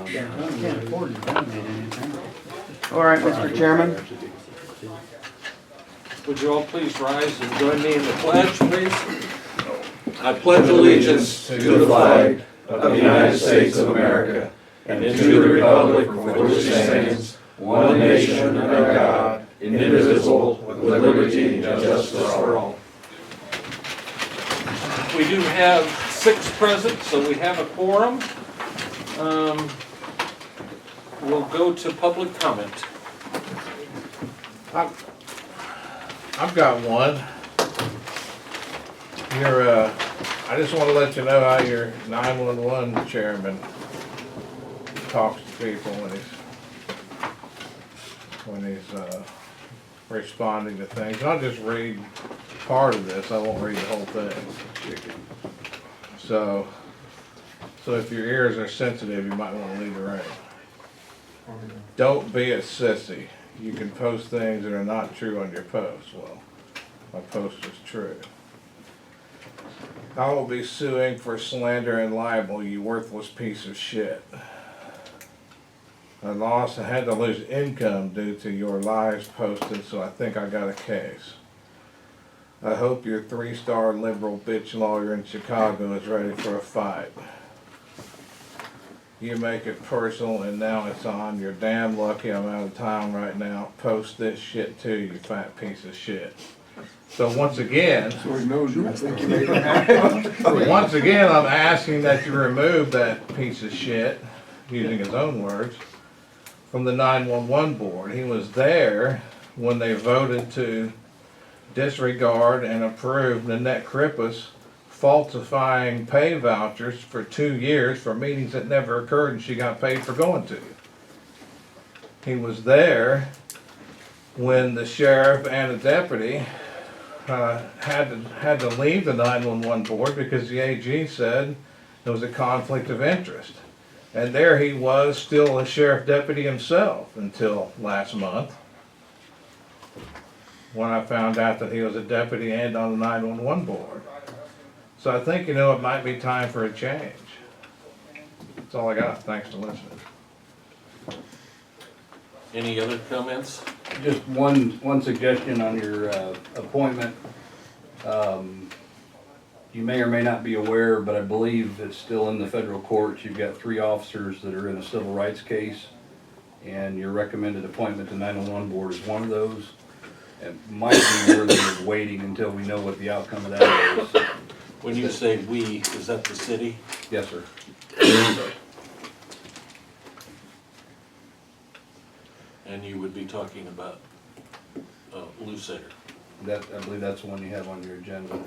Can't afford to donate anything. All right, Mr. Chairman. Would you all please rise and join me in the pledge, please? I pledge allegiance to the flag of the United States of America and to the republic for which it stands, one nation under God, indivisible, with liberty and justice for all. We do have 6 present, so we have a quorum. We'll go to public comment. I've got one. I just want to let you know how your 911 chairman talks to people when he's responding to things. I'll just read part of this. I won't read the whole thing. So if your ears are sensitive, you might want to leave the room. Don't be a sissy. You can post things that are not true on your post. Well, my post is true. I will be suing for slander and libel, you worthless piece of shit. I had to lose income due to your lies posted, so I think I got a case. I hope your 3-star liberal bitch lawyer in Chicago is ready for a fight. You make it personal and now it's on. You're damn lucky I'm out of town right now. Post this shit too, you fat piece of shit. So once again, once again I'm asking that you remove that piece of shit, using his own words, from the 911 board. He was there when they voted to disregard and approve Nanette Krippus falsifying pay vouchers for 2 years for meetings that never occurred and she got paid for going to. He was there when the sheriff and the deputy had to leave the 911 board because the AG said there was a conflict of interest. And there he was, still a sheriff deputy himself, until last month, when I found out that he was a deputy and on the 911 board. So I think, it might be time for a change. That's all I got. Thanks for listening. Any other comments? Just one suggestion on your appointment. You may or may not be aware, but I believe it's still in the federal courts. You've got 3 officers that are in a civil rights case, and your recommended appointment to 911 board is one of those. It might be worthy of waiting until we know what the outcome of that is. When you say we, is that the city? Yes, sir. And you would be talking about Lucider. I believe that's the one you have on your agenda.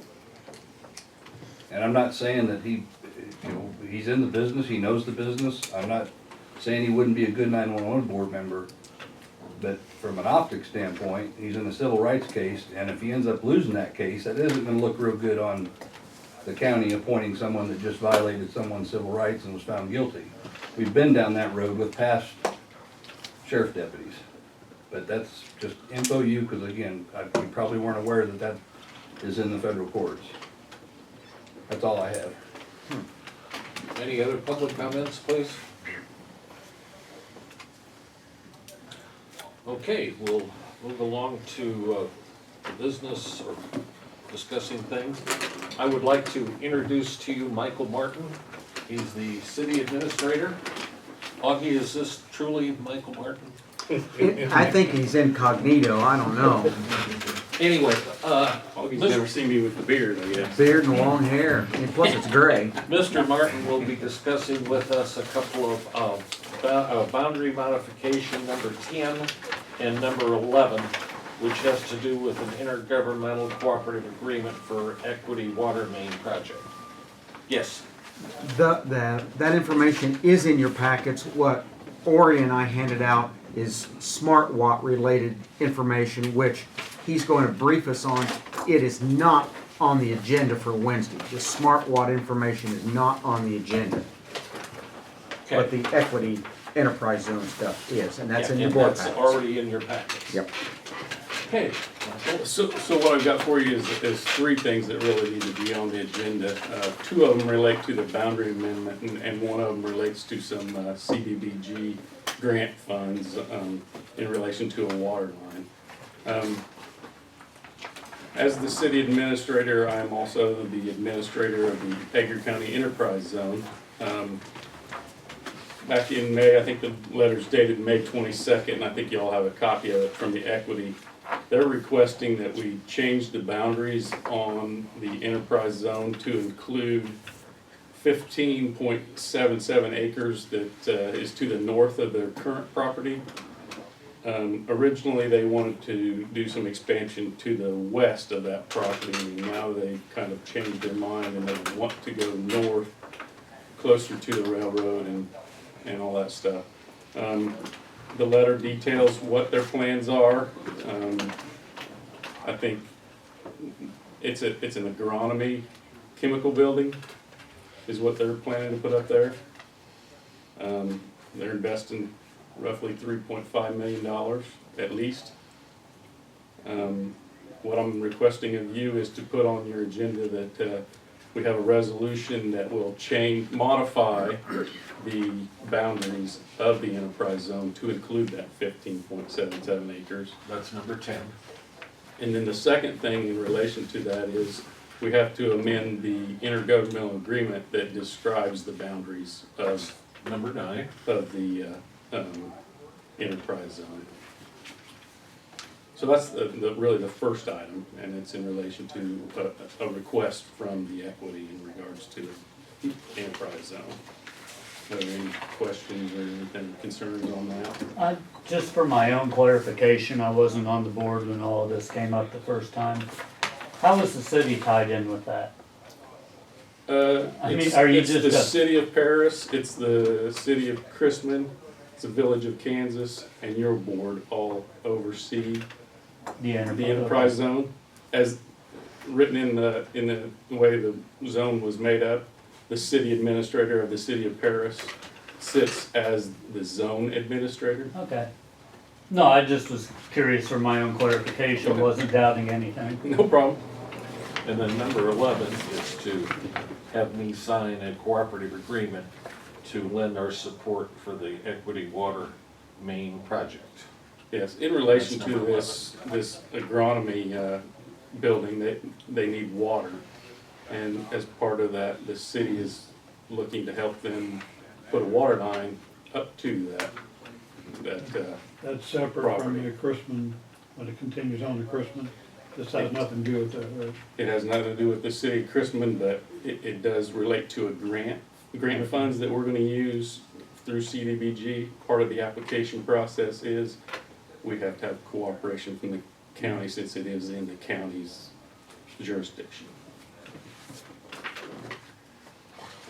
And I'm not saying that he's in the business, he knows the business. I'm not saying he wouldn't be a good 911 board member, but from an optics standpoint, he's in a civil rights case, and if he ends up losing that case, that isn't gonna look real good on the county appointing someone that just violated someone's civil rights and was found guilty. We've been down that road with past sheriff deputies. But that's just info you, because again, you probably weren't aware that that is in the federal courts. That's all I have. Any other public comments, please? Okay, we'll move along to the business or discussing things. I would like to introduce to you Michael Martin. He's the city administrator. Augie, is this truly Michael Martin? I think he's incognito, I don't know. Anyway, He's never seen me with the beard, I guess. Beard and long hair, and plus it's gray. Mr. Martin will be discussing with us a couple of boundary modification number 10 and number 11, which has to do with an intergovernmental cooperative agreement for equity water main project. Yes. That information is in your packets. What Ori and I handed out is smart watt related information, which he's going to brief us on. It is not on the agenda for Wednesday. The smart watt information is not on the agenda. Okay. But the equity enterprise zone stuff is, and that's Yeah, in your and board that's packets. already in your packets. Yep. Okay, so what I've got for you is three things that really need to be on the agenda. Two of them relate to the boundary amendment, and one of them relates to some CDBG grant funds in relation to a water line. As the city administrator, I am also the administrator of the Edgar County Enterprise Zone. Back in May, I think the letter's dated May 22nd, and I think you all have a copy of it from the equity. They're requesting that we change the boundaries on the enterprise zone to include 15.77 acres that is to the north of their current property. Originally, they wanted to do some expansion to the west of that property, and now they kind of changed their mind and they want to go north, closer to the railroad and all that stuff. The letter details what their plans are. I think it's an agronomy chemical building is what they're planning to put up there. They're investing roughly $3.5 million at least. What I'm requesting of you is to put on your agenda that we have a resolution that will modify the boundaries of the enterprise zone to include that 15.77 acres. That's number 10. And then the second thing in relation to that is we have to amend the intergovernmental agreement that describes the boundaries of Number 9. the enterprise zone. So that's really the first item, and it's in relation to a request from the equity in regards to the enterprise zone. Are there any questions or anything, concerns on that? Just for my own clarification, I wasn't on the board when all of this came up the first time. How was the city tied in with that? I mean, are you it's just the a- city of Paris, it's the city of Chrisman, it's the village of Kansas, and your board all oversee the enterprise zone. As written in the way the zone was made up, the city administrator of the city of Paris sits as the zone administrator. Okay. No, I just was curious for my own clarification, Okay. wasn't doubting anything. No problem. And then number 11 is to have me sign a cooperative agreement to lend our support for the Equity Water Main project. Yes, in relation That's to number this agronomy building, they need water. And as part of that, the city is looking to help them put a water line up to that That's separate from property. the Chrisman, when it continues on to Chrisman. This has nothing to do with that, right? It has nothing to do with the city of Chrisman, but it does relate to a grant funds that we're gonna use through CDBG. Part of the application process is we have to have cooperation from the county since it is in the county's jurisdiction.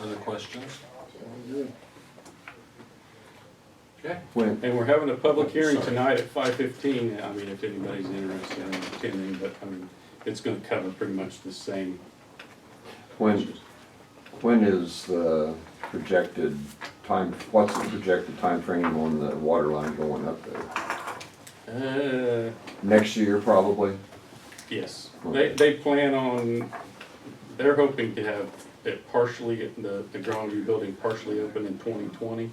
Other questions? Okay. And we're having a public hearing tonight at 5:15. I mean, if anybody's interested in attending, but I mean, it's gonna cover pretty much the same. When is the projected time, what's the projected time frame on the water line going up there? Next year, probably? Yes, they plan on, they're hoping to have it partially, the agronomy building partially open in 2020,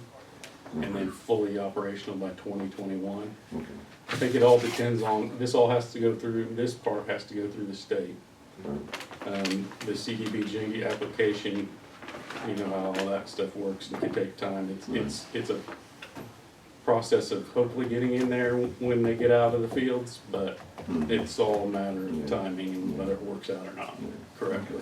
and then fully operational by 2021. Okay. I think it all depends on, this all has to go through, this part has to go through the state. The CDBG application, you know how all that stuff works, it can take time. It's a process of hopefully getting in there when they get out of the fields, but it's all a matter of timing and whether it works out or not correctly.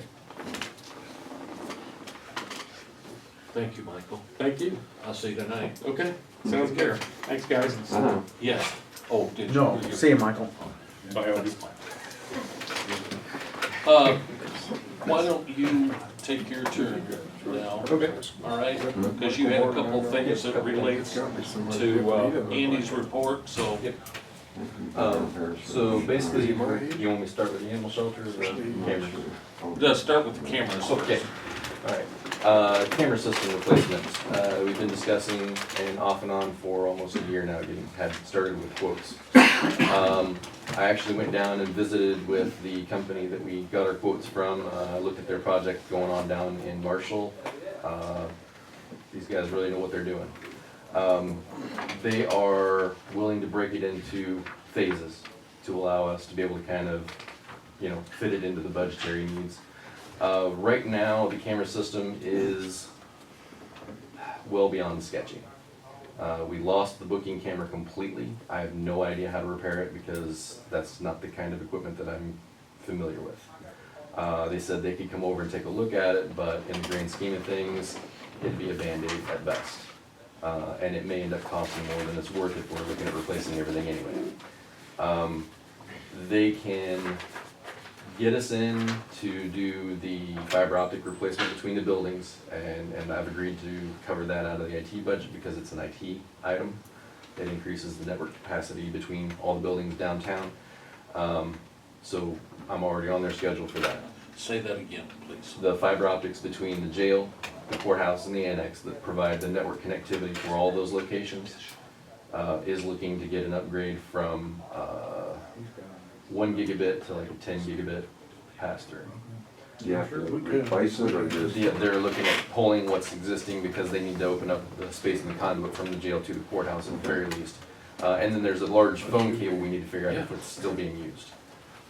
Thank you, Michael. Thank you. I'll see you tonight. Okay, sounds good. Thanks, guys. Yes. Oh, did you? No, see you, Michael. Bye, Obi. Why don't you take your turn now? Okay. All right, because you had a couple of things that relates to Andy's report, so. So basically, you want me to start with the animal shelter or the camera? Just start with the cameras. Okay, alright. Camera system replacements. We've been discussing and off and on for almost a year now, had started with quotes. I actually went down and visited with the company that we got our quotes from. I looked at their project going on down in Marshall. These guys really know what they're doing. They are willing to break it into phases to allow us to be able to kind of, fit it into the budgetary needs. Right now, the camera system is well beyond sketchy. We lost the booking camera completely. I have no idea how to repair it because that's not the kind of equipment that I'm familiar with. They said they could come over and take a look at it, but in the grand scheme of things, it'd be a Band-Aid at best. And it may end up costing more than it's worth if we're looking at replacing everything anyway. They can get us in to do the fiber optic replacement between the buildings, and I've agreed to cover that out of the IT budget because it's an IT item. It increases the network capacity between all the buildings downtown. So I'm already on their schedule for that. Say that again, please. The fiber optics between the jail, the courthouse, and the annex that provide the network connectivity for all those locations is looking to get an upgrade from 1 gigabit to like a 10 gigabit pass-through. Do you have to replace it or just? Yeah, they're looking at pulling what's existing because they need to open up the space in the conduit from the jail to the courthouse at the very least. And then there's a large phone cable we need to figure out if it's still being used,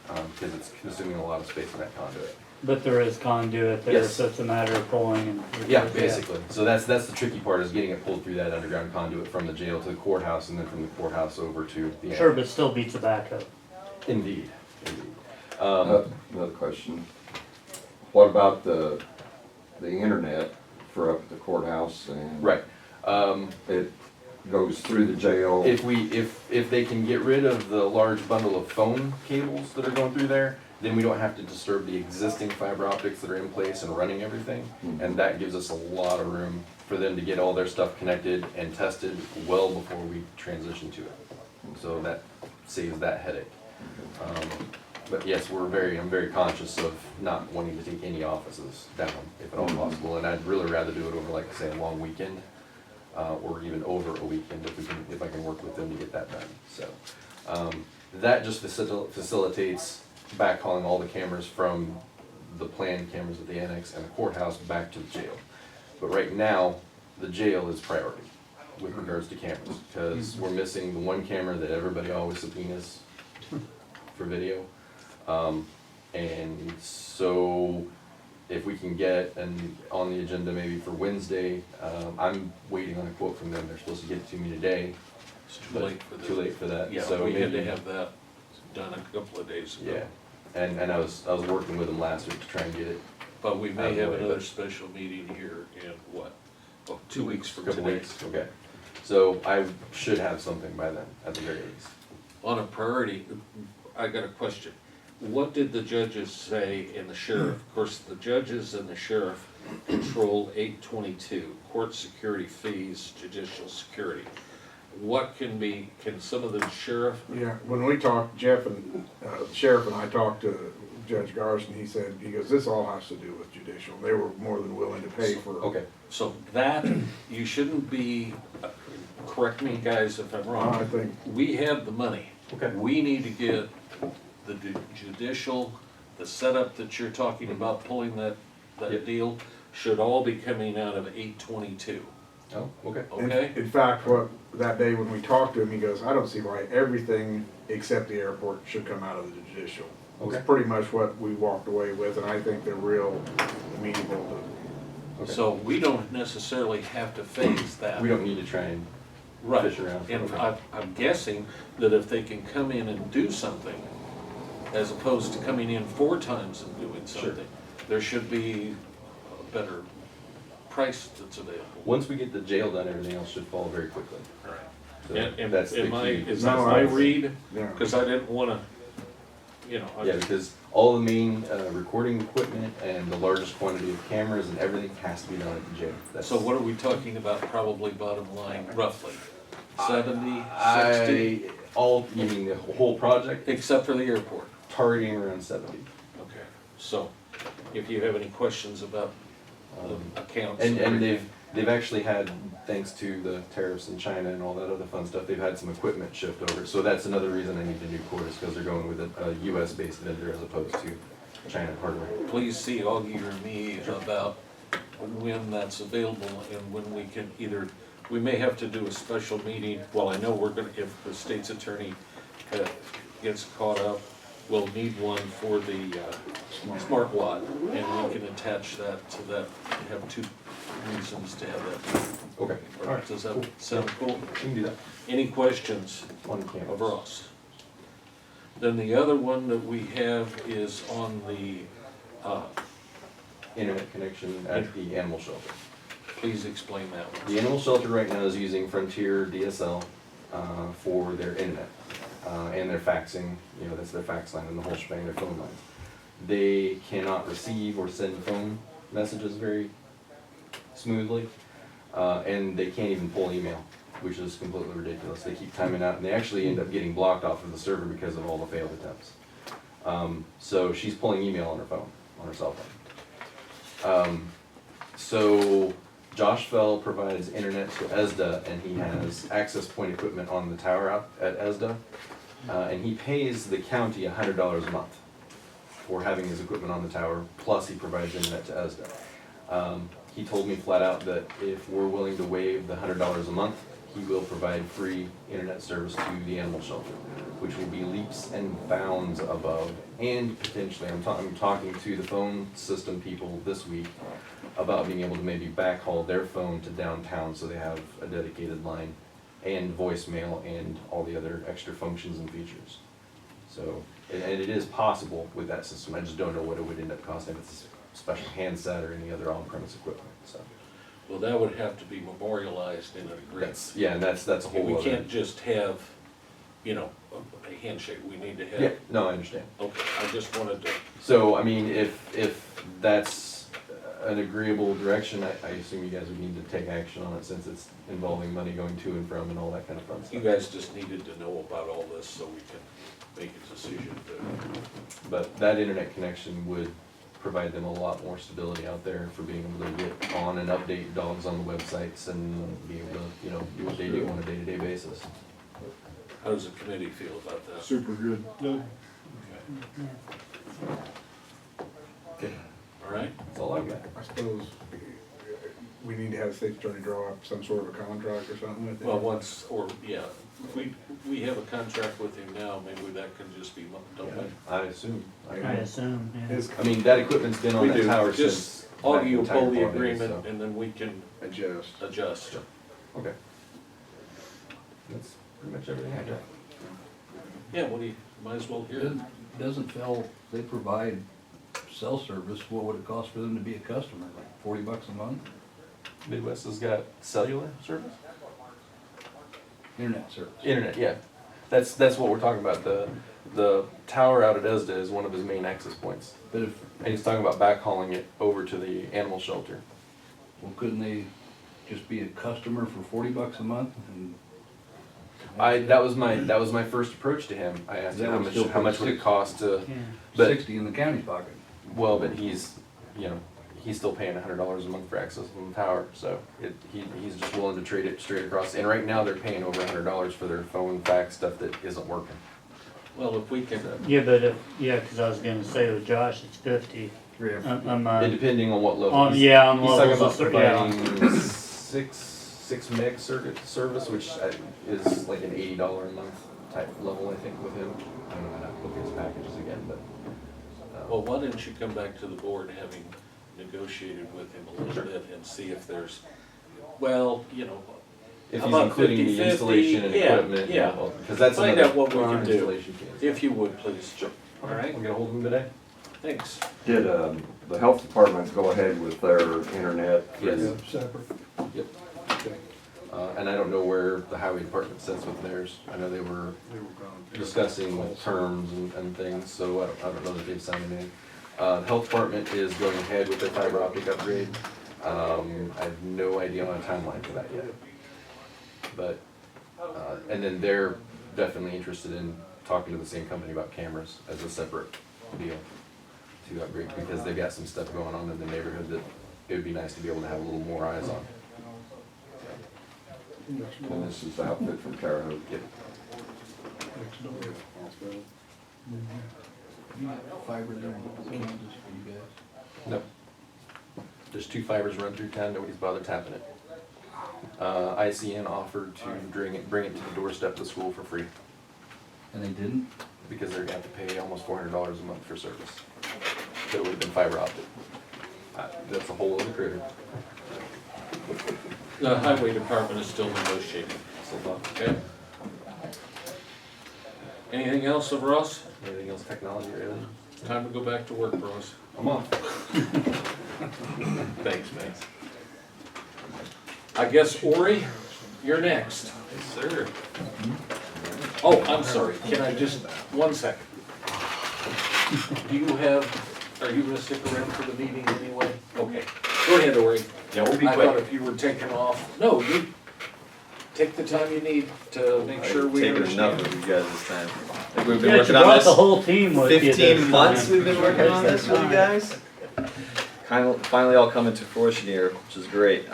because it's consuming a lot of space in that conduit. But there is conduit there, Yes. so it's a matter of pulling and. Yeah, basically. So that's the tricky part, is getting it pulled through that underground conduit from the jail to the courthouse, and then from the courthouse over to the. Sure, but still beats a backhoe. Indeed, indeed. Another question. What about the internet for up at the courthouse and? Right. It goes through the jail? If they can get rid of the large bundle of phone cables that are going through there, then we don't have to disturb the existing fiber optics that are in place and running everything. And that gives us a lot of room for them to get all their stuff connected and tested well before we transition to it. So that saves that headache. But yes, I'm very conscious of not wanting to take any offices down if at all possible. And I'd really rather do it over, like say, a long weekend, or even over a weekend if I can work with them to get that done. So that just facilitates backhauling all the cameras from the planned cameras at the annex and the courthouse back to the jail. But right now, the jail is priority with regards to cameras, because we're missing the one camera that everybody always subpoenas for video. And so if we can get on the agenda maybe for Wednesday, I'm waiting on a quote from them. They're supposed to get it to me today. It's too late for that. Too late for that. Yeah, So we had to maybe- have that done a couple of days ago. Yeah, and I was working with them last week to try and get it But we Out may of the have way, another but- special meeting here in what? Oh, 2 weeks for from a couple today. weeks. Okay. So I should have something by then, at the very least. On a priority, I got a question. What did the judges say and the sheriff? Of course, the judges and the sheriff control 822, court security fees, judicial security. What can some of the sheriff, Yeah, when we talked, Jeff and the sheriff and I talked to Judge Garson, he goes, this all has to do with judicial. They were more than willing to pay for. Okay. so that, you shouldn't be, correct me guys if I'm I wrong, think, we have the money. Okay. We need to get the judicial, the setup that you're talking about, pulling that Yep. deal, should all be coming out of 822, Oh, okay. okay? in fact, that day when we talked to him, he goes, I don't see why everything except the airport should come out of the judicial. Okay. It's pretty much what we walked away with, and I think they're real amenable to. So we don't necessarily have to phase that. We don't need to try and Right, fish around. and Okay. I'm guessing that if they can come in and do something, as opposed to coming in 4 times and doing Sure. something, there should be a better price that's available. Once we get the jail done, everything else should fall very quickly. Right. So And that's the am I, key. is No, that my I- read? Yeah. Because I didn't wanna, Yeah, because all the main recording equipment and the largest quantity of cameras and everything has to be done at the jail. That's- So what are we talking about, probably bottom line, roughly? 70, 60? You mean the whole project? Except for the airport. Targeting around 70. Okay, so if you have any questions about the accounts. And They've actually had, thanks to the tariffs in China and all that other fun stuff, they've had some equipment shift over. So that's another reason I need the new cord, is because they're going with a US-based vendor as opposed to China hardware. Please see Augie or me about when that's available and when we can either, we may have to do a special meeting. Well, I know we're gonna, if the state's attorney gets caught up, we'll need one for the smart watt, and we can attach that to that, have two reasons to have that. Okay. All right, does that sound cool? We can do that. Any questions On campus. of Ross? Then the other one that we have is on the, Internet connection at the animal shelter. please explain that one. The animal shelter right now is using Frontier DSL for their internet and their faxing. You know, that's their fax line and the whole shebang, their phone lines. They cannot receive or send phone messages very smoothly, and they can't even pull email, which is completely ridiculous. They keep timing out, and they actually end up getting blocked off of the server because of all the failed attempts. So she's pulling email on her phone, on her cell phone. So Josh Fell provides internet to ESDA, and he has access point equipment on the tower out at ESDA, and he pays the county $100 a month for having his equipment on the tower, plus he provides internet to ESDA. He told me flat out that if we're willing to waive the $100 a month, he will provide free internet service to the animal shelter, which will be leaps and bounds above, and potentially, I'm talking to the phone system people this week about being able to maybe backhaul their phone to downtown so they have a dedicated line and voicemail and all the other extra functions and features. So, and it is possible with that system. I just don't know what it would end up costing if it's a special handset or any other on-premise equipment, so. Well, that would have to be memorialized in an agreement. Yeah, and that's a whole We other. can't just have, you know, a handshake, we need to have. Yeah, no, I understand. Okay, I just wanted to, So, I mean, if that's an agreeable direction, I assume you guys would need to take action on it since it's involving money going to and from and all that kind of fun you stuff. guys just needed to know about all this so we can make a decision to. But that internet connection would provide them a lot more stability out there for being able to get on and update dogs on the websites and be able to, you know, do what they do on a day-to-day basis. How does the committee feel about that? Super good. Okay, All right? that's all I've got. I suppose we need to have the state attorney draw up some sort of a contract or something with it. Well, once, or, yeah, we have a contract with him now, maybe that can just be, don't we? I assume. I assume, yeah. His I mean, that equipment's been on We that do. tower Just since. Augie will back pull in the time 20, agreement so. and then we can adjust. adjust. Okay. That's pretty much everything I got. Yeah, what do you, might as well hear it. Doesn't Phil, they provide cell service, what would it cost for them to be a customer, like $40 a month? Midwest has got cellular service? Internet service. Internet, yeah. That's what we're talking about. The tower out at ESDA is one of his main access points. But if, And he's talking about backhauling it over to the animal shelter. well, couldn't they just be a customer for $40 a month and? That was my first approach to him. I asked him That would still how much put would it cost to, Yeah. but 60 in the county's pocket. well, but he's, you know, he's still paying $100 a month for access to the tower, so he's just willing to trade it straight across. And right now they're paying over $100 for their phone fax stuff that isn't working. Well, if we can, Yeah, but if, yeah, cause I was gonna say with Josh, it's 50. Depending on what level. On, He's- yeah, on He's talking about levels, yeah. providing six meg circuit service, which is like an $80 a month type level, I think, with him. I don't know how to look at his packages again, but. well, why didn't you come back to the board having negotiated with him a little bit and see if there's, well, you know, If How he's about including the 50-50? installation and Yeah, equipment, yeah. because that's Find another out what we can do. installation fee. if you would, please. All right, We'll get a hold of him today. thanks. Did, the health department go ahead with their internet? Yes. Separate. Yep. And I don't know where the highway department sits with theirs. I know they were discussing terms and things, so I don't know that they've signed anything. The health department is going ahead with their fiber optic upgrade. I have no idea on a timeline for that yet. But, and then they're definitely interested in talking to the same company about cameras as a separate deal to upgrade, because they've got some stuff going on in the neighborhood that it would be nice to be able to have a little more eyes on. And this is the outfit from Terre Haute. Yep. Nope. There's 2 fibers run through town, nobody's bothered tapping it. ICN offered to bring it to the doorstep of the school for free, And they didn't? because they're gonna have to pay almost $400 a month for service. That would have been fiber optic. That's a whole other critter. The highway department is still negotiating. Okay. Anything else of Ross? Anything else technology related? Time to go back to work, Ross. I'm off. Thanks, man. I guess Ori, you're next. Yes, sir. Oh, I'm sorry, can I just, 1 second. Do you are you gonna stick around for the meeting anyway? Okay, go ahead, Ori. Yeah, we'll be I thought quick. if you were taking off, no, you take the time you need to make sure we Taken enough understand. of you guys this time. I think we've been Yeah, you working on brought this. the whole team with you this 15 months time. we've been working on this with you guys. Finally all coming to fruition here, which is great.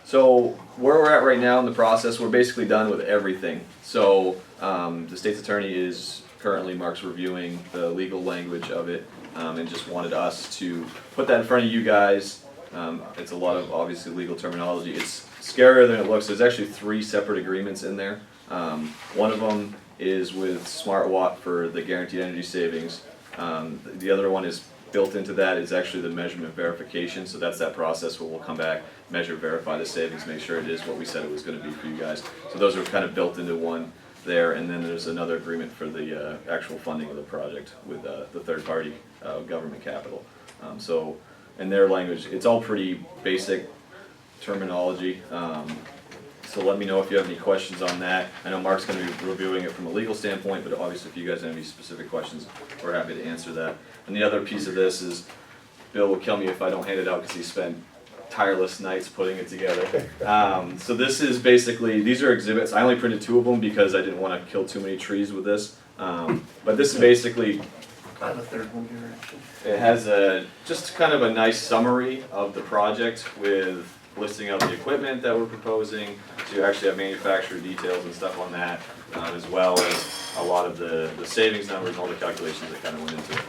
So where we're at right now in the process, we're basically done with everything. So the state's attorney is currently, Mark's reviewing the legal language of it, and just wanted us to put that in front of you guys. It's a lot of obviously legal terminology. It's scarier than it looks. There's actually 3 separate agreements in there. One of them is with SmartWatt for the guaranteed energy savings. The other one is built into that is actually the measurement verification. So that's that process where we'll come back, measure, verify the savings, make sure it is what we said it was going to be for you guys. So those are kind of built into one there, and then there's another agreement for the actual funding of the project with the third-party government capital. So in their language, it's all pretty basic terminology. So let me know if you have any questions on that. I know Mark's going to be reviewing it from a legal standpoint, but obviously if you guys have any specific questions, we're happy to answer that. And the other piece of this is, Bill will kill me if I don't hand it out because he spent tireless nights putting it together. So this is basically, these are exhibits. I only printed 2 of them because I didn't want to kill too many trees with this. But this is basically, I have a third one here, actually. it has just kind of a nice summary of the project with listing out the equipment that we're proposing. So you actually have manufacturer details and stuff on that, as well as a lot of the savings numbers and all the calculations that kind of went into it.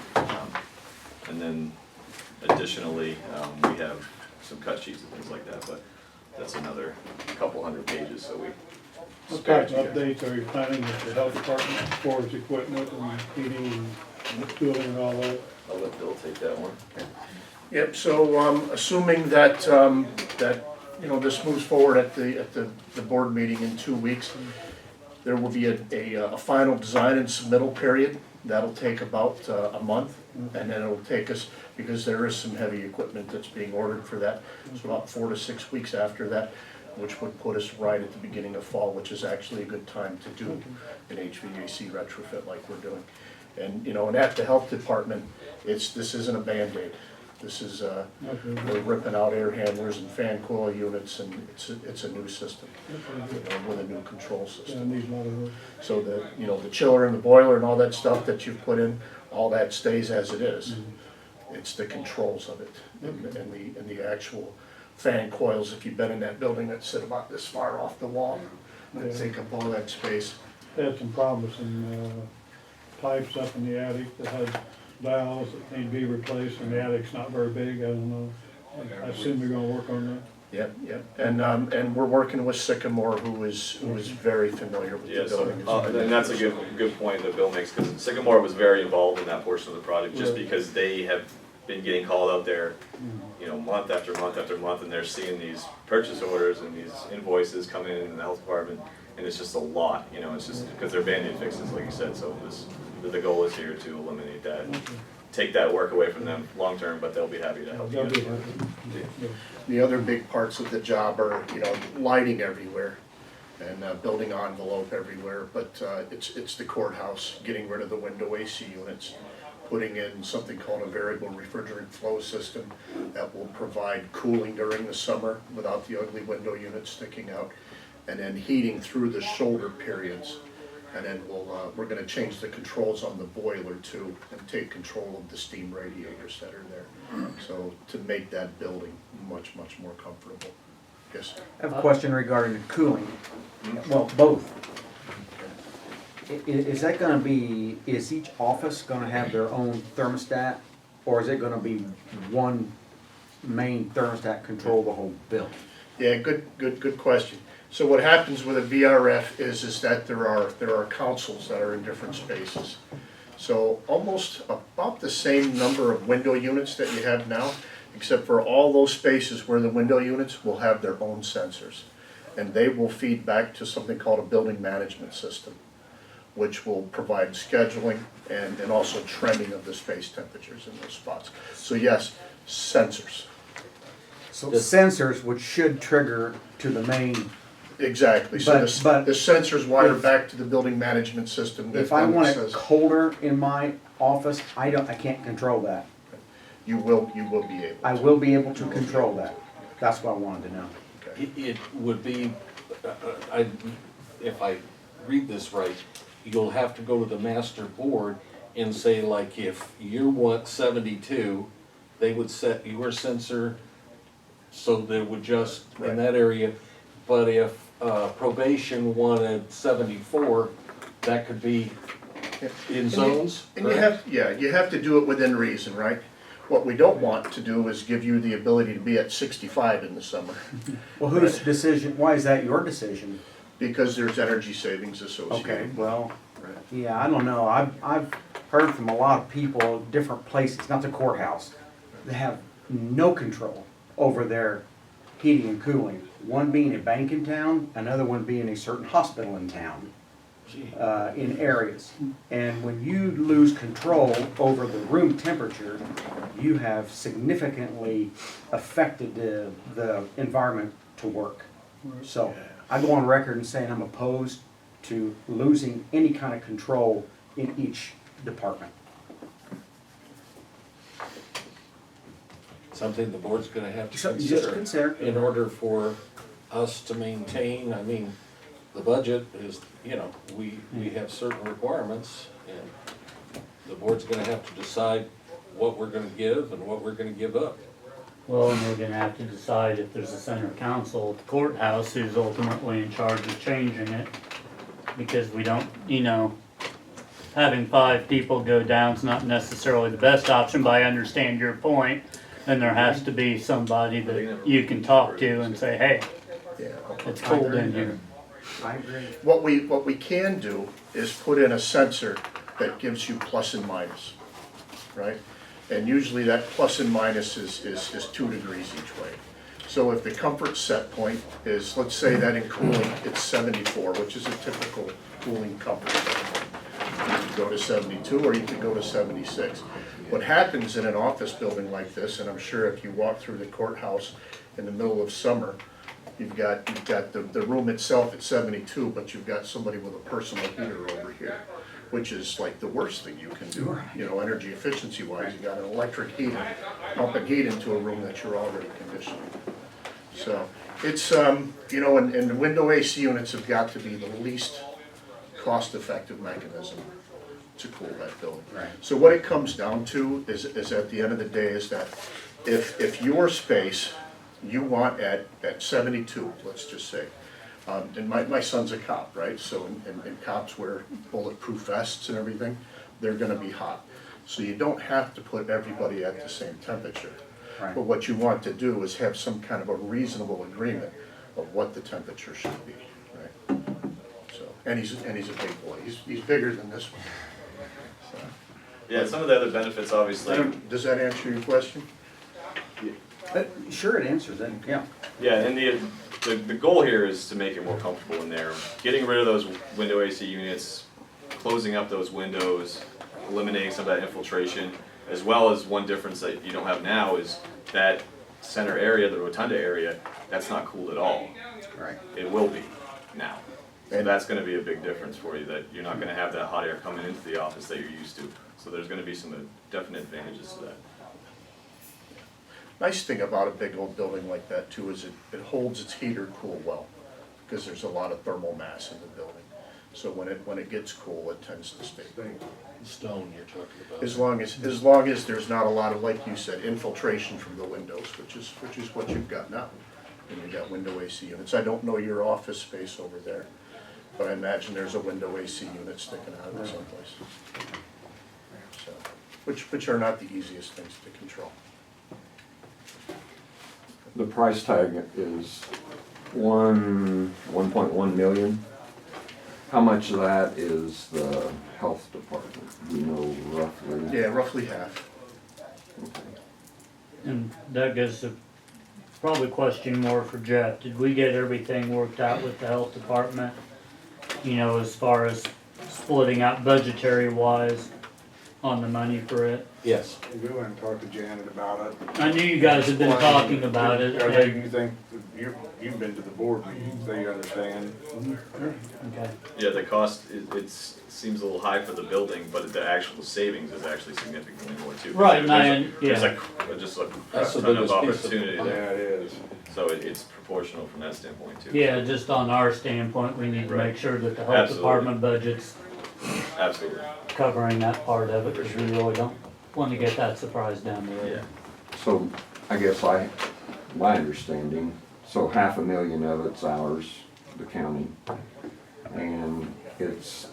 And then additionally, we have some cut sheets and things like that, but that's another couple hundred pages, so we. What type of updates are you planning with the health department as far as equipment and heating and cooling and all that? I'll let Bill take that one. Yep, so assuming that, this moves forward at the board meeting in 2 weeks, there will be a final design and submittal period. That'll take about a month, and then it'll take us, because there is some heavy equipment that's being ordered for that, so about 4 to 6 weeks after that, which would put us right at the beginning of fall, which is actually a good time to do an HVAC retrofit like we're doing. And, and at the health department, this isn't a Band-Aid. This is, we're ripping out air handlers and fan coil units, and it's a new system, with a new control Yeah, system. needs a lot of work. So the chiller and the boiler and all that stuff that you've put in, all that stays as it is. It's the controls of it, and the actual fan coils, if you've been in that building, that sit about this far off the wall, that take up all that space. Had some problems in pipes up in the attic that had valves that need to be replaced, and the attic's not very big, I don't know. I assume you're gonna work on that. Yep, and we're working with Sycamore, who is very familiar with the Yeah, so, building. and that's a good point that Bill makes, because Sycamore was very involved in that portion of the project, just Yeah. because they have been getting called out there, month after month after month, and they're seeing these purchase orders and these invoices come in the health department, and it's just a lot, it's just, because they're Band-Aid fixes, like you said, so the goal is here to eliminate that, take that work away from them long-term, but they'll be happy to help you That'll guys. be happy. The other big parts of the job are, lighting everywhere and building envelope everywhere, but it's the courthouse, getting rid of the window AC units, putting in something called a variable refrigerant flow system that will provide cooling during the summer without the ugly window units sticking out, and then heating through the shoulder periods. And then we're gonna change the controls on the boiler too, and take control of the steam radiators that are there. So to make that building much, much more comfortable. Yes. I have a question regarding the cooling. Well, both. Is that gonna be, is each office gonna have their own thermostat? Or is it gonna be one main thermostat control the whole building? Yeah, good question. So what happens with a VRF is that there are consoles that are in different spaces. So almost about the same number of window units that you have now, except for all those spaces where the window units will have their own sensors. And they will feed back to something called a building management system, which will provide scheduling and also trending of the space temperatures in those spots. So yes, sensors. So sensors which should trigger to the main. Exactly, so But the sensors wire back to the building management system. If I want it colder in my office, I can't control that. You will be able. I will be able to control that. That's what I wanted to know. It would be, if I read this right, you'll have to go to the master board and say, like, if you want 72, they would set your sensor so that it would just in that area. But if probation wanted 74, that could be in zones. And you have to do it within reason, right? What we don't want to do is give you the ability to be at 65 in the summer. Well, whose decision, why is that your decision? Because there's energy savings associated. Okay, well, Right. yeah, I don't know. I've heard from a lot of people, different places, not the courthouse, they have no control over their heating and cooling. One being a bank in town, another one being a certain hospital in town, in areas. And when you lose control over the room temperature, you have significantly affected the environment to work. So I go on record and saying I'm opposed to losing any kind of control in each department. Something the board's gonna have to So just consider consider. in order for us to maintain, I mean, the budget is, we have certain requirements, and the board's gonna have to decide what we're gonna give and what we're gonna give up. Well, and we're gonna have to decide if there's a center council at the courthouse who's ultimately in charge of changing it. Because we don't, having 5 people go down is not necessarily the best option, but I understand your point. And there has to be somebody that you can talk to and say, hey, Yeah. it's cold in here. I agree. What we can do is put in a sensor that gives you plus and minus, right? And usually that plus and minus is 2 degrees each way. So if the comfort set point is, let's say that in cooling, it's 74, which is a typical cooling comfort set point. You can go to 72 or you can go to 76. What happens in an office building like this, and I'm sure if you walk through the courthouse in the middle of summer, you've got the room itself at 72, but you've got somebody with a personal heater over here, which is like the worst thing you can do, energy efficiency wise. You got an electric heater pumping heat into a room that you're already conditioning. So it's, and the window AC units have got to be the least cost-effective mechanism to cool that building. Right. So what it comes down to is at the end of the day is that if your space you want at 72, let's just say, and my son's a cop, right? So and cops wear bulletproof vests and everything, they're gonna be hot. So you don't have to put everybody at the same temperature. Right. But what you want to do is have some kind of a reasonable agreement of what the temperature should be, right? So, and he's a big boy, he's bigger than this one. So, Yeah, some of the other benefits, obviously. does that answer your question? Sure, it answers it, yeah. Yeah, and the goal here is to make it more comfortable in there. Getting rid of those window AC units, closing up those windows, eliminating some of that infiltration, as well as one difference that you don't have now is that center area, the rotunda area, that's not cooled at all. Right. It will be now. And that's gonna be a big difference for you, that you're not gonna have that hot air coming into the office that you're used to. So there's gonna be some definite advantages to that. Nice thing about a big old building like that too is it holds its heat or cool well, because there's a lot of thermal mass in the building. So when it gets cool, it tends to stay cool. Stone you're talking about. As long as there's not a lot of, like you said, infiltration from the windows, which is what you've got now. and you got window AC units. I don't know your office space over there, but I imagine there's a window AC unit sticking out in someplace. So, which are not the easiest things to control. The price tag is 1.1 million. How much of that is the health department? Do you know roughly? Yeah, roughly half. And that goes to probably question more for Jeff. Did we get everything worked out with the health department? You know, as far as splitting out budgetary wise on the money for it? Yes. We went and talked to Janet about it. I knew you guys had been talking about it. Are they, you think, you've been to the board meetings, they understand? Okay. Yeah, the cost, seems a little high for the building, but the actual savings is actually significantly more too. Right, and There's yeah. just a That's the ton of biggest piece of- opportunity Yeah, there, it is. so it's proportional from that standpoint too. Yeah, just on our standpoint, we need to Right. make sure that the health Absolutely. department budget's Absolutely, covering that part of it, because we really don't want to get that surprise down the road. yeah. So I guess my understanding, so 500,000 of it's ours, the county. And it's,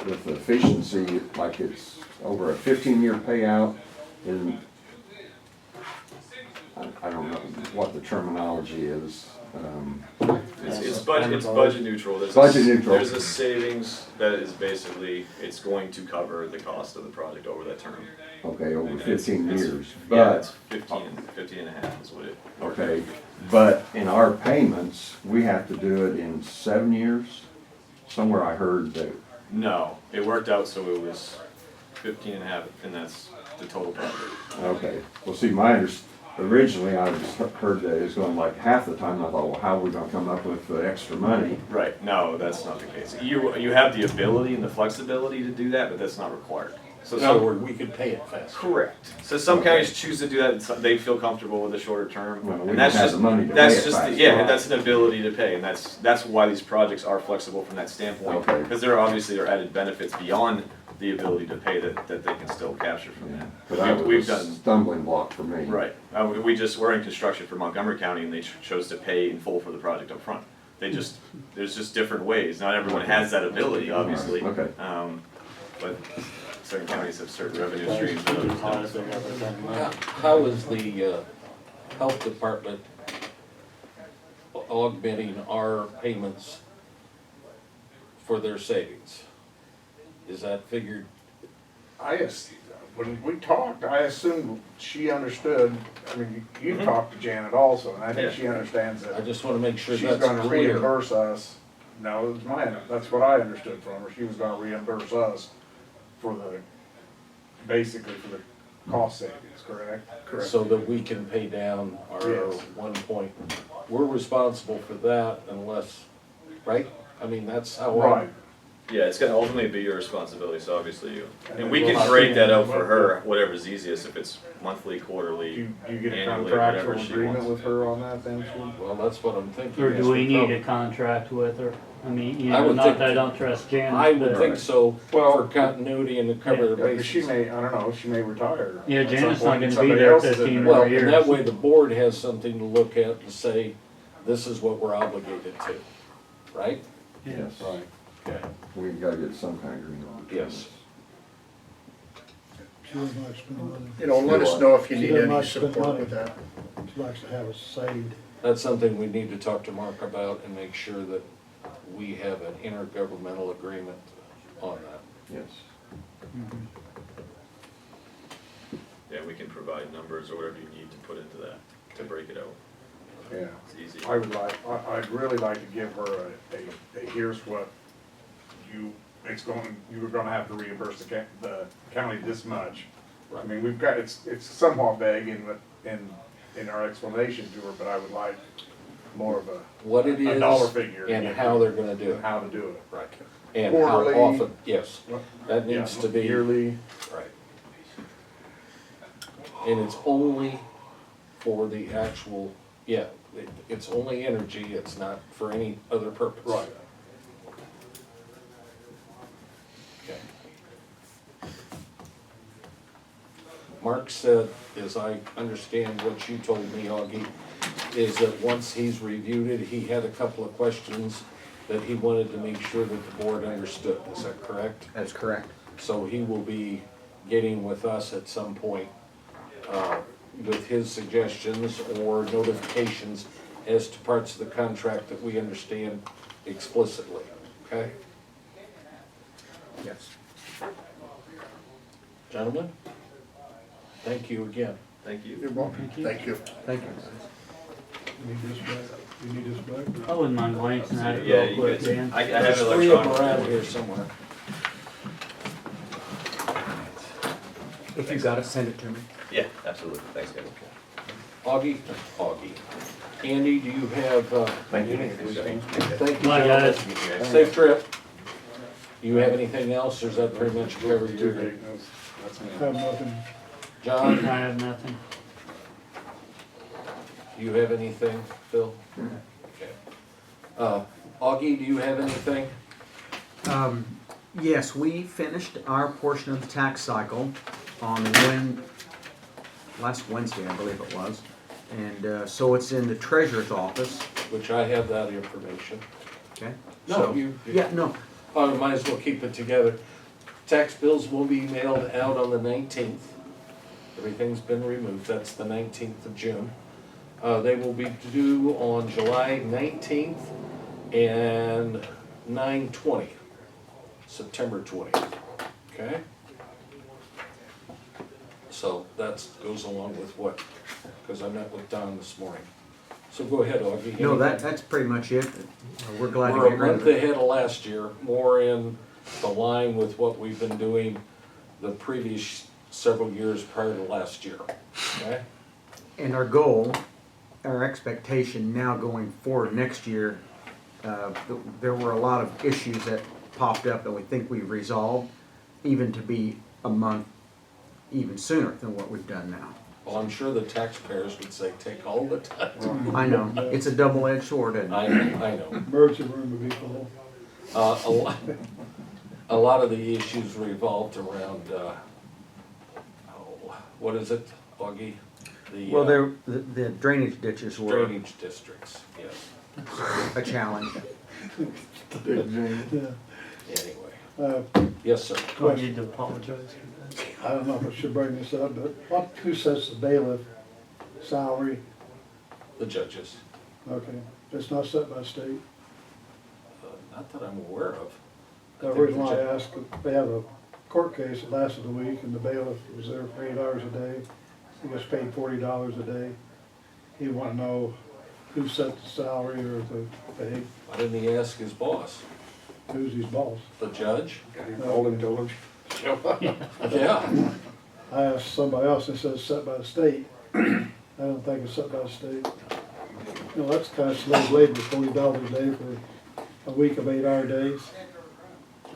with efficiency, like it's over a 15-year payout, and I don't know what the terminology is. It's budget neutral. There's Budget neutral. There's a savings that is basically, it's going to cover the cost of the project over that term. Okay, over 15 years, Yeah, it's but, 15 and a half is what it. okay, but in our payments, we have to do it in 7 years? Somewhere I heard that, No, it worked out so it was 15 and a half, and that's the total project. okay, well, see, originally I just heard that it was going like half the time, and I thought, well, how are we gonna come up with the extra money? Right, no, that's not the case. You have the ability and the flexibility to do that, but that's not required. So In other words, we could pay it faster. correct. So some counties choose to do that, and they feel comfortable with a shorter term. Well, we And that's don't have just, the money to that's pay it just, fast. yeah, that's an ability to pay, and that's why these projects are flexible from that standpoint. Okay. Because there are obviously added benefits beyond the ability to pay that they can still capture from that. But that We've was a done, stumbling block for me. right, we're in construction for Montgomery County, and they chose to pay in full for the project up front. There's just different ways, not everyone has that ability, obviously. Okay. But certain counties have certain revenue streams that others don't. How is the health department augmenting our payments for their savings? Is that figured? When we talked, I assumed she understood, I mean, you talked to Janet also, and I think she understands I that just wanna make sure she's that's gonna clear. reimburse us. No, it was mine, that's what I understood from her, she was gonna reimburse us for basically for the cost savings, correct? So that we can pay down our Yes. 1 point. We're responsible for that unless, right? I mean, that's how. Right. Yeah, it's gonna ultimately be your responsibility, so obviously you, and And we we'll can have break to- that out for her, whatever's easiest, if it's monthly, Do quarterly, you get a annually, contractual whatever she agreement wants. with her on that then, Sue? Well, that's what I'm thinking. Or Yes, do we need probably- a contract with her? I mean, you I know, would not think- that I don't trust Janet, I would but, think so, Well- for continuity and to cover the Yeah, 'cause she bases. may, I don't know, she may retire. Yeah, at some Janet's point not and gonna be somebody there else is in 15 there. more Well, years. and that way the board has something to look at and say, this is what we're obligated to, right? Yes, Right. Okay. we gotta get some kind of agreement. between Yes. us. She doesn't like spending money. You know, let us know if you She need doesn't any like spending support money. with that. She likes to have it saved. That's something we need to talk to Mark about and make sure that we have an intergovernmental agreement on that. Yes. Yeah, we can provide numbers or whatever you need to put into that, to break it out. Yeah. It's easy. I'd really like to give her a here's what you were gonna have to reimburse the county this much. I mean, we've got, it's somewhat vague in our explanation to her, but I would like more of What it a is dollar figure. and how they're gonna do it. How to do it. Right. And how Quarterly. often, yes, that Yeah, needs to be. yearly. Right. And it's only for the actual, it's only energy, it's not for any other purpose. Right. Okay. Mark said, as I understand what you told me, Augie, is that once he's reviewed it, he had a couple of questions that he wanted to make sure that the board understood. Is that correct? That's correct. So he will be getting with us at some point with his suggestions or notifications as to parts of the contract that we understand explicitly, okay? Yes. Gentlemen, thank you again. Thank you. You're welcome. Thank you. Thank you. You need this back? You need this back? I wouldn't mind glancing at it Yeah, real you quick, guys, Dan. I have There's it three of them electronically. around here somewhere. If you got it, send it to me. Yeah, absolutely. Thanks, guys. Augie. Andy, do you have, Thank you. thank you, Bye, gentlemen. guys. Safe trip. Do you have anything else, or is that pretty much covered your, That's me. I have nothing. John, I have nothing. do you have anything, Phil? Okay. Augie, do you have anything? Yes, we finished our portion of the tax cycle on last Wednesday, I believe it was. And so it's in the treasurer's office, Which I have that information. okay? No, So- you, Yeah, no, oh, might as well keep it together. Tax bills will be mailed out on the 19th. Everything's been removed, that's the 19th of June. They will be due on July 19th and 9/20, September 20th, okay? So that goes along with what, because I met with Don this morning. So go ahead, Augie. no, Anything? that's pretty much it. We're glad to We're a get rid month of it. ahead of last year, more in the line with what we've been doing the previous several years prior to last year, okay? And our goal, our expectation now going forward next year, there were a lot of issues that popped up that we think we've resolved, even to be a month even sooner than what we've done now. Well, I'm sure the taxpayers would say, take all the time. I know, it's a double-edged sword, isn't it? I know. Emergency room would be full. A lot of the issues revolved around, what is it, Augie? The, Well, the drainage ditches were drainage districts, yes. a challenge. Yeah. Anyway, yes, sir. Do I need to apologize for that? I don't know if I should bring this up, but who sets the bailiff salary? The judges, Okay, it's not set by state. not that I'm aware of. I The think reason the why I ju- asked, they had a court case that lasted a week, and the bailiff was there for 8 hours a day. He gets paid $40 a day. He wanted to know who set the salary or the pay, Why didn't he ask his boss, who's his boss. the judge? Called him, told him. Yeah, I asked somebody else, and said it's set by the state. I don't think it's set by the state. You know, that's kind of slave labor, $40 a day for a week of 8-hour days.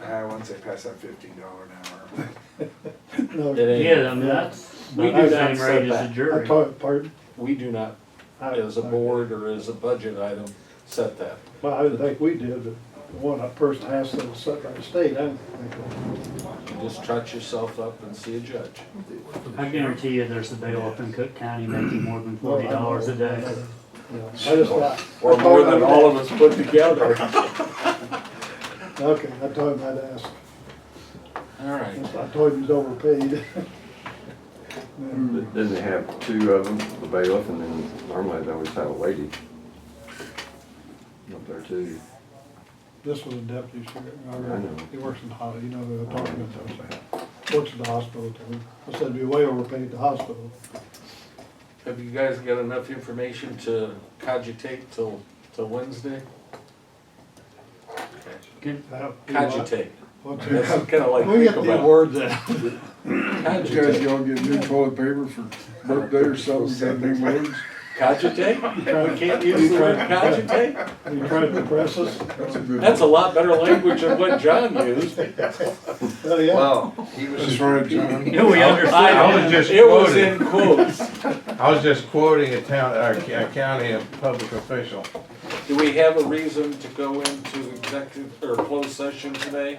I wouldn't say pass that $15 an hour. No, It ain't. Yeah, I mean, that's We about do the not same rate set as that. a jury. Pardon? we do not, as a board or as a budget item, set that. Well, I didn't think we did, but the one that person has to be set by the state, I didn't think. You just trot yourself up and see a judge. I guarantee you there's a bailiff in Cook County making more than $40 a day. I just thought. Or more than all of us put together. Okay, I told him I'd ask. All right. I told him he's overpaid. Didn't they have two of them, the bailiff, and then normally they always have a lady up there too. This was a deputy sheriff. I know. He works in the hospital, you know, the department, works in the hospital too. I said, it'd be way overpaid at the hospital. Have you guys got enough information to cogitate till Wednesday? Good. Cogitate. What's That's it? kind of like We think get the about. words out. Cogitate. all get new toilet paper for birthday or something, got new words? Cogitate? We can't use the word cogitate? Are you trying to depress us? That's a good. That's a lot better language than what John used. Oh, yeah. Well, he was. That's right, John. Yeah, we understood. I was just It was quoting. in quotes. I was just quoting a county public official. Do we have a reason to go into executive or closed session today?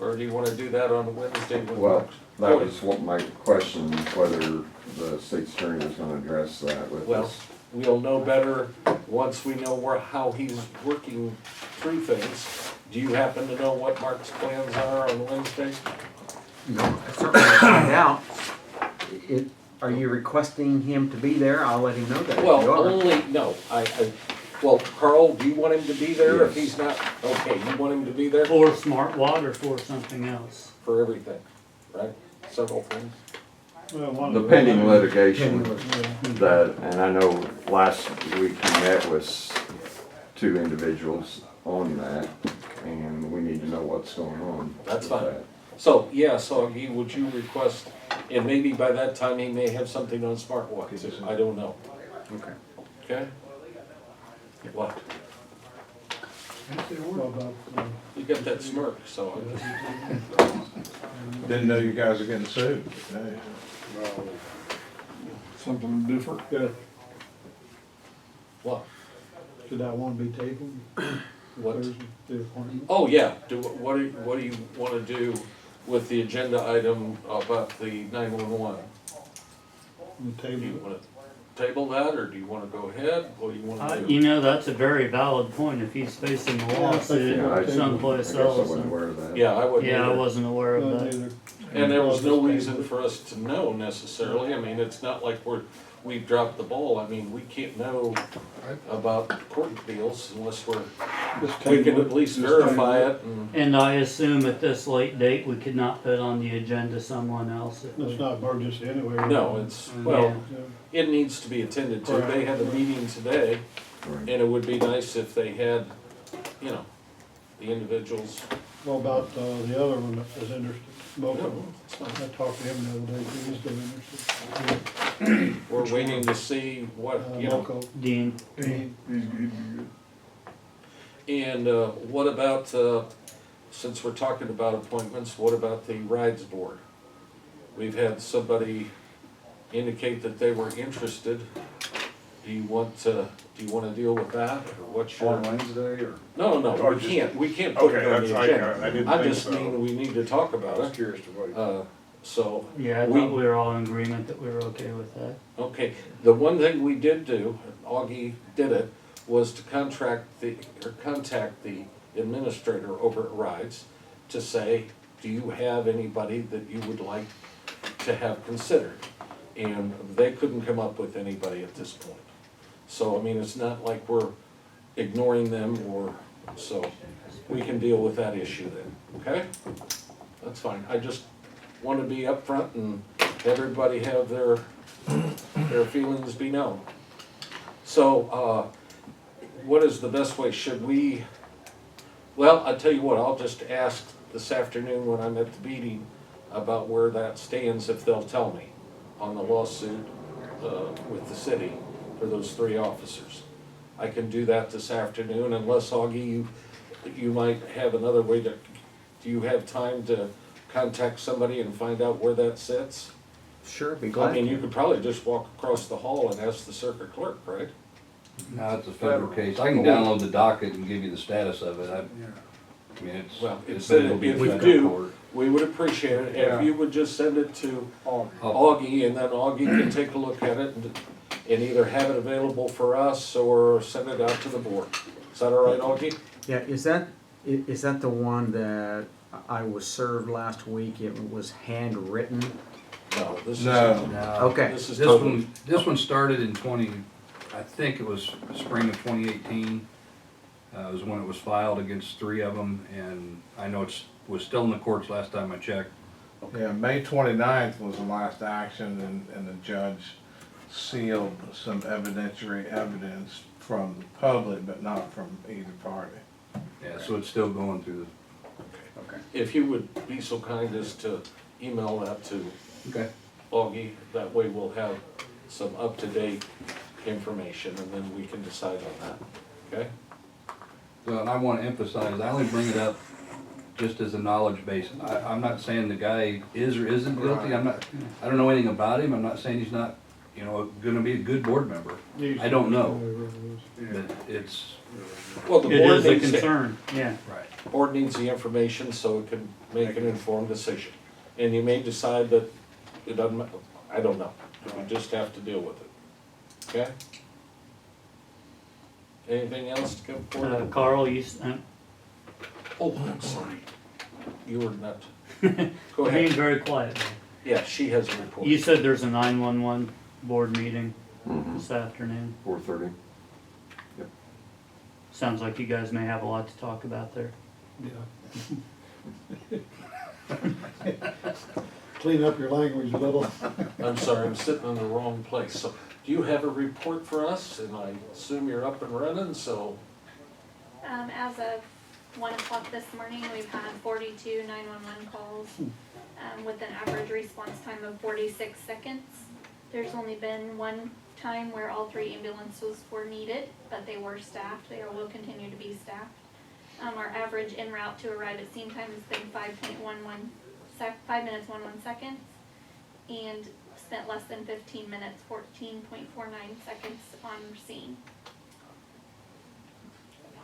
Or do you wanna do that on Wednesday with Well, Mark's? that was what my question, whether the state's attorney was gonna address that with Well, us. we'll know better once we know how he's working through things. Do you happen to know what Mark's plans are on Wednesday? No, I certainly will find out. Are you requesting him to be there? I'll let him know that. if Well, you are. well, Carl, do you want him to be there if Yes. he's not, okay, you want him to be there For smart water, for something else. for everything, right? Several things. Well, one The of pending litigation Yeah. that, and I know last week he met with 2 individuals on that, and we need to know what's going on. That's with fine. that. So, yeah, Augie, would you request, and maybe by that time he may have something on smart water too, I don't know, Okay. okay? What? What about, You got that smirk, so. Didn't know you guys were getting sued. Hey. Something different. What? should that one be tabled? What? Thursday, the appointment? Oh, yeah, what do you wanna do with the agenda item about the 911? And Do you table it? wanna table that, or do you wanna go ahead, what do you wanna do? You know, that's a very valid point. If he's facing a lawsuit Yeah, I- someplace I guess I else. wasn't aware of that. Yeah, I wouldn't Yeah, I either. wasn't aware of No, that. neither. And there was no Well, just reason table for us to know necessarily, I mean, it's not like we've dropped the ball, I mean, we can't know about court deals unless Just we can table at it. least Just verify table it and. And I assume at this late date, we could not put on the agenda someone else. if It's we- not emergency anyway. No, it's, well, Yeah. it needs to be attended to, they had a meeting today, Right. and it would be nice if they had, you know, the individuals. What about, the other one that was interested, Moco? No, it's fine. I talked to him the other day, he's still interested. We're waiting to see what, you know. Moco. Dean, And what about, since we're talking about appointments, what about the rides board? We've had somebody indicate that they were interested. Do you want to deal with that, or what's your? On Wednesday, or? No, Or we just- we can't put it Okay, on the that's, I agenda. didn't I think just so. mean we need to talk I about was it. curious to what. So, yeah, I We- thought we were all in agreement that we were okay with that. okay, the one thing we did do, Augie did it, was to contact the administrator over at Rides to say, do you have anybody that you would like to have considered? And they couldn't come up with anybody at this point. So, I mean, it's not like we're ignoring them or, so we can deal with that issue then, okay? That's fine, I just want to be upfront and everybody have their feelings be known. So, what is the best way, should we, well, I'll tell you what, I'll just ask this afternoon when I'm at the meeting about where that stands, if they'll tell me on the lawsuit, with the city for those 3 officers. I can do that this afternoon unless, Augie, you might have another way to, do you have time to contact somebody and find out where that sits? Sure, be I glad. mean, you could probably just walk across the hall and ask the circuit clerk, right? No, it's a federal case. I can download the docket and give you the status of it. I mean, it's. Well, it's if it'll be you federal do, court. we would appreciate it Yeah. if you would just send it to I'll- Augie, and then Augie can take a look at it and either have it available for us or send it out to the board. Is that all right, Augie? Yeah, is that the one that I was served last week? It was handwritten? No, this is. No. Okay. This is This totally. one started in I think it was spring of 2018. Was when it was filed against 3 of them, and I know was still in the courts last time I checked. Yeah, May 29th was the last action, and the judge sealed some evidentiary evidence from the public, but not from either party. Yeah, so it's still going through If you would be so kind as to email that to Okay. Augie, that way we'll have some up-to-date information and then we can decide on that, okay? So, and I want to emphasize, I only bring it up just as a knowledge base. I'm not saying the guy is or isn't guilty. I don't know anything about him. I'm not saying he's not, gonna be a good board member. I don't know. But it's, Well, the it board is a needs, concern, yeah. board needs the information so it can make an informed decision. And you may decide that it doesn't, I don't know, we just have to deal with it, okay? Anything else to come forward? Carl, Oh, I'm sorry, you were not, go being ahead. very quiet. Yeah, she has a report. You said there's a 911 board meeting Mhm. this afternoon. 4:30. Sounds like you guys may have a lot to talk about there. Clean up your language a little. I'm sorry, I'm sitting in the wrong place. So, do you have a report for us? And I assume you're up and running, so, As of 1 o'clock this morning, we've had 42 911 calls with an average response time of 46 seconds. There's only been one time where all 3 ambulances were needed, but they were staffed. They will continue to be staffed. Our average en route to arrive at scene time has been 5 minutes 11 seconds, and spent less than 15 minutes, 14.49 seconds on scene.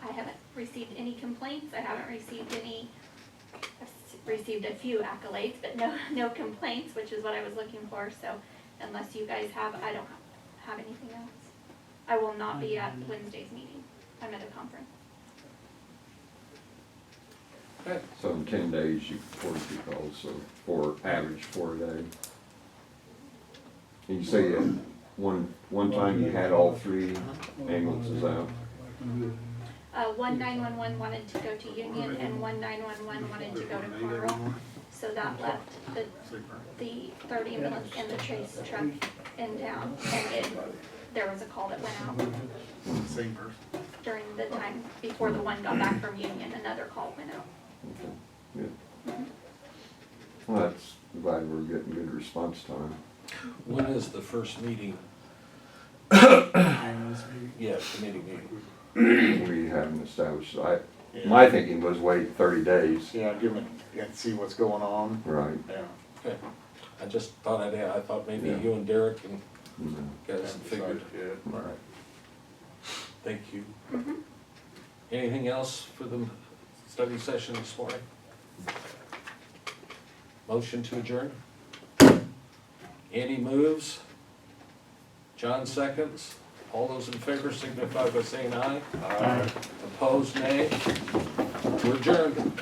I haven't received any complaints. I haven't received any. I've received a few accolades, but no complaints, which is what I was looking for. So, unless you guys have, I don't have anything else. I will not be at Wednesday's meeting. I'm at a conference. So in 10 days, you 42 calls, so average 4 a day. And you say you had one time you had all 3 ambulances out. One 911 wanted to go to Union, and one 911 wanted to go to Carl. So that left the third ambulance in the chase truck in town, and there was a call that went out. Same person. During the time before the one got back from Union, another call went out. Okay, good. Well, that's glad we're getting good response time. when is the first meeting? Yeah, committee meeting. We haven't established, my thinking was wait 30 days. Yeah, give it, and see what's going on, Right. yeah. Okay, I just thought I thought maybe Yeah. you and Derek and Mhm. guys had figured. Decided yet. All right. Thank you. Anything else for the study session this morning? Motion to adjourn? Andy moves. John seconds. All those in favor signify by saying aye. Aye. Opposed, nay. We're adjourned.